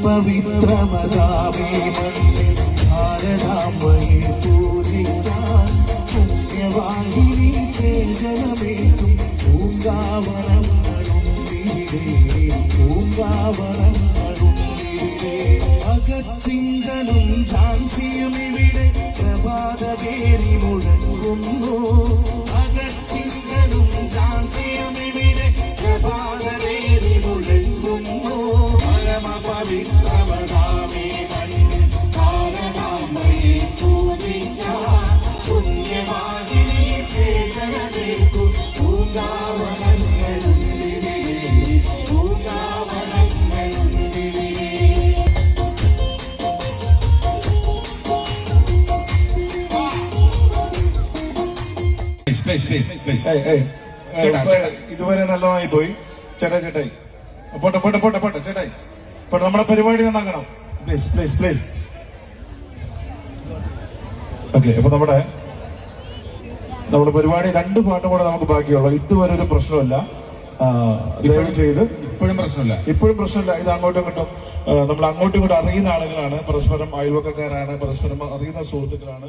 പവിത്രമതാമേ ഭാരതാംബയെ പൂജിക്കാൻ പുണ്യവാഹിനി സേജനമേറ്റും പൂങ്കാവനങ്ങളുണ്ടിവിടെ ഭഗത് സിംഗനും ഝാൻസിയും ഇവിടെ പ്രഭാതപേരി മുഴങ്ങുന്നു ഭഗത് സിംഗനും ഝാൻസിയും ഇവിടെ പ്രഭാതപേരി മുഴങ്ങുന്നു പരമപവിത്രമതാമേ ഭാരതാംബയെ പൂജിക്കാൻ പുണ്യവാഹിനി സേജനമേറ്റും പൂങ്കാവനങ്ങളുണ്ടിവിടെ പൂങ്കാവനങ്ങളുണ്ടിവിടെ. ഇതുവരെ നല്ലതായി പോയി ചേട്ടായി പോട്ടെ ചേട്ടായി പോട്ടെ. നമ്മുടെ പരിപാടി നന്നാക്കണം പ്ലീസ്. ഓക്കെ, അപ്പൊ നമ്മുടെ പരിപാടി 2 പാട്ടും കൂടെ നമുക്ക് ബാക്കിയുള്ളൂ. ഇതുവരെ ഒരു പ്രശ്നമില്ല. ദയവ് ചെയ്ത് ഇപ്പോഴും പ്രശ്നമില്ല. ഇത് അങ്ങോട്ടും ഇങ്ങോട്ടും നമ്മൾ അങ്ങോട്ടും ഇങ്ങോട്ടും അറിയുന്ന ആളുകളാണ്, പരസ്പരം അയൽവക്കക്കാരാണ്, പരസ്പരം അറിയുന്ന സുഹൃത്തുക്കളാണ്.